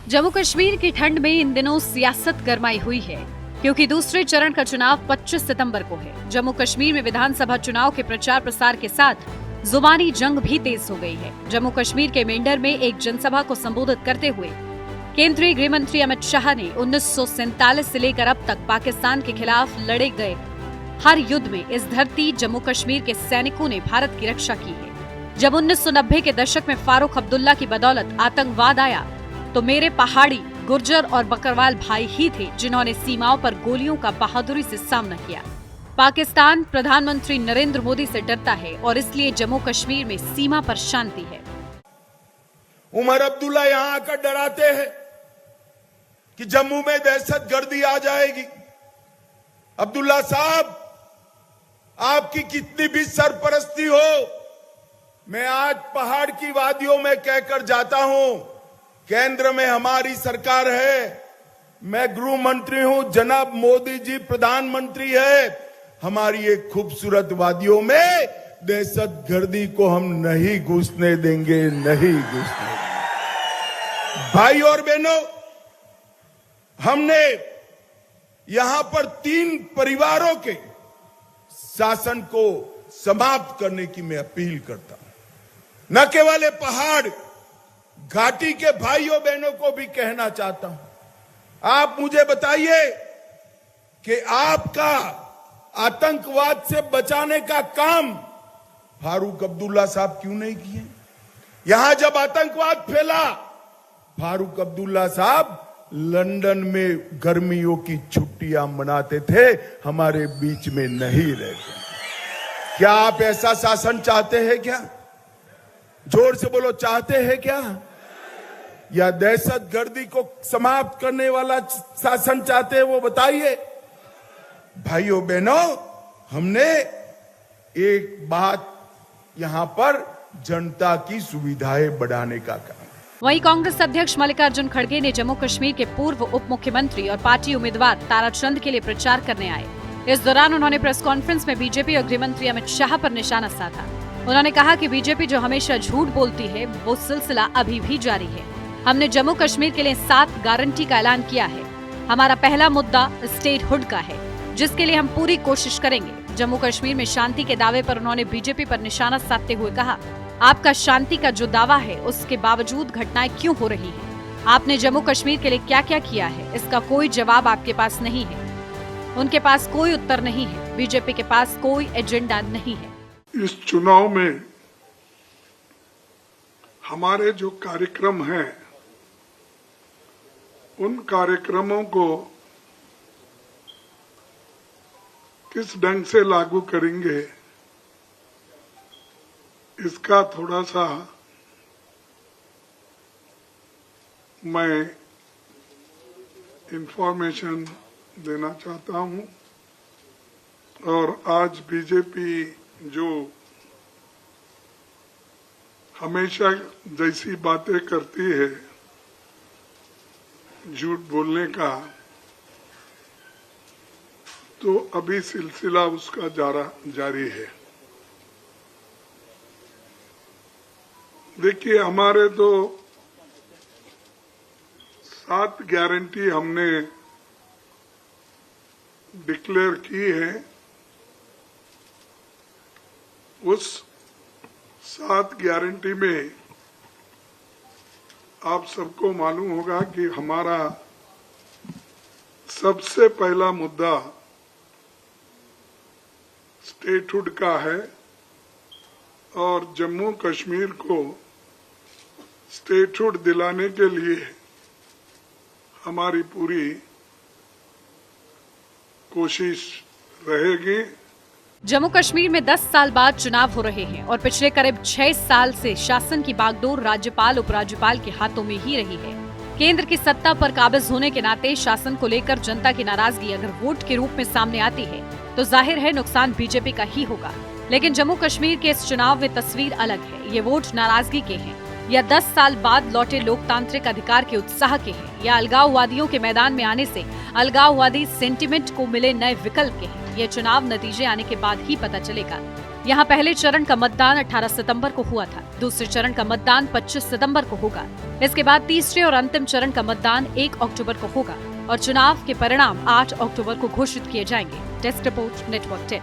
जम्मू कश्मीर की ठंड में इन दिनों सियासत गरमाई हुई है, क्योंकि दूसरे चरण का चुनाव 25 सितंबर को है। जम्मू कश्मीर में विधानसभा चुनाव के प्रचार प्रसार के साथ जुबानी जंग भी तेज हो गई है। जम्मू कश्मीर के मेंढर में एक जनसभा को संबोधित करते हुए केंद्रीय गृह मंत्री अमित शाह ने 1947 से लेकर अब तक पाकिस्तान के खिलाफ लड़े गए हर युद्ध में इस धरती जम्मू कश्मीर के सैनिकों ने भारत की रक्षा की है। जब 1990 के दशक में फारूक अब्दुल्ला की बदौलत आतंकवाद आया तो मेरे पहाड़ी, गुर्जर और बकरवाल भाई ही थे जिन्होंने सीमाओं पर गोलियों का बहादुरी से सामना किया। पाकिस्तान प्रधानमंत्री नरेंद्र मोदी से डरता है और इसलिए जम्मू कश्मीर में सीमा पर शांति है। उमर अब्दुल्ला यहां आकर डराते हैं कि जम्मू में दहशतगर्दी आ जाएगी। अब्दुल्ला साहब, आपकी कितनी भी सरपरस्ती हो, मैं आज पहाड़ की वादियों में कहकर जाता हूं, केंद्र में हमारी सरकार है, मैं गृह मंत्री हूं, जनाब मोदी जी प्रधानमंत्री है। हमारी एक खूबसूरत वादियों में दहशतगर्दी को हम नहीं घुसने देंगे, नहीं घुसने देंगे। भाई और बहनों, हमने यहां पर 3 परिवारों के शासन को समाप्त करने की मैं अपील करता हूं। न केवल ये पहाड़, घाटी के भाइयों बहनों को भी कहना चाहता हूं, आप मुझे बताइए कि आपका आतंकवाद से बचाने का काम फारूक अब्दुल्ला साहब क्यों नहीं किए? यहां जब आतंकवाद फैला, फारूक अब्दुल्ला साहब लंदन में गर्मियों की छुट्टियां मनाते थे, हमारे बीच में नहीं रहते। क्या आप ऐसा शासन चाहते हैं क्या? जोर से बोलो, चाहते हैं क्या? या दहशतगर्दी को समाप्त करने वाला शासन चाहते हैं, वो बताइए। भाइयों बहनों, हमने एक बात यहां पर जनता की सुविधाएं बढ़ाने का काम। वहीं कांग्रेस अध्यक्ष मल्लिकार्जुन खड़गे ने जम्मू कश्मीर के पूर्व उप मुख्यमंत्री और पार्टी उम्मीदवार ताराचंद के लिए प्रचार करने आए। इस दौरान उन्होंने प्रेस कॉन्फ्रेंस में बीजेपी और गृह मंत्री अमित शाह पर निशाना साधा। उन्होंने कहा कि बीजेपी जो हमेशा झूठ बोलती है, वो सिलसिला अभी भी जारी है। हमने जम्मू कश्मीर के लिए 7 गारंटी का ऐलान किया है। हमारा पहला मुद्दा स्टेटहुड का है, जिसके लिए हम पूरी कोशिश करेंगे। जम्मू कश्मीर में शांति के दावे पर उन्होंने बीजेपी पर निशाना साधते हुए कहा, आपका शांति का जो दावा है, उसके बावजूद घटनाएं क्यों हो रही हैं? आपने जम्मू कश्मीर के लिए क्या क्या किया है, इसका कोई जवाब आपके पास नहीं है। उनके पास कोई उत्तर नहीं है। बीजेपी के पास कोई एजेंडा नहीं है। इस चुनाव में हमारे जो कार्यक्रम हैं, उन कार्यक्रमों को किस ढंग से लागू करेंगे, इसका थोड़ा सा मैं इंफॉर्मेशन देना चाहता हूं। और आज बीजेपी जो हमेशा जैसी बातें करती है, झूठ बोलने का, तो अभी सिलसिला उसका जारी है। देखिए, हमारे तो 7 गारंटी हमने डिक्लेयर की है। उस 7 गारंटी में आप सबको मालूम होगा कि हमारा सबसे पहला मुद्दा स्टेटहुड का है और जम्मू कश्मीर को स्टेटहुड दिलाने के लिए हमारी पूरी कोशिश रहेगी। जम्मू कश्मीर में 10 साल बाद चुनाव हो रहे हैं और पिछले करीब 6 साल से शासन की बागडोर राज्यपाल उपराज्यपाल के हाथों में ही रही है। केंद्र की सत्ता पर काबिज होने के नाते शासन को लेकर जनता की नाराजगी अगर वोट के रूप में सामने आती है तो जाहिर है नुकसान बीजेपी का ही होगा। लेकिन जम्मू कश्मीर के इस चुनाव में तस्वीर अलग है। ये वोट नाराजगी के हैं या 10 साल बाद लौटे लोकतांत्रिक अधिकार के उत्साह के हैं, या अलगाववादियों के मैदान में आने से अलगाववादी सेंटिमेंट को मिले नए विकल्प के हैं, ये चुनाव नतीजे आने के बाद ही पता चलेगा। यहाँ पहले चरण का मतदान 18 सितंबर को हुआ था, दूसरे चरण का मतदान 25 सितंबर को होगा। इसके बाद तीसरे और अंतिम चरण का मतदान 1 अक्टूबर को होगा और चुनाव के परिणाम 8 अक्टूबर को घोषित किए जाएंगे। Desk report, network 10।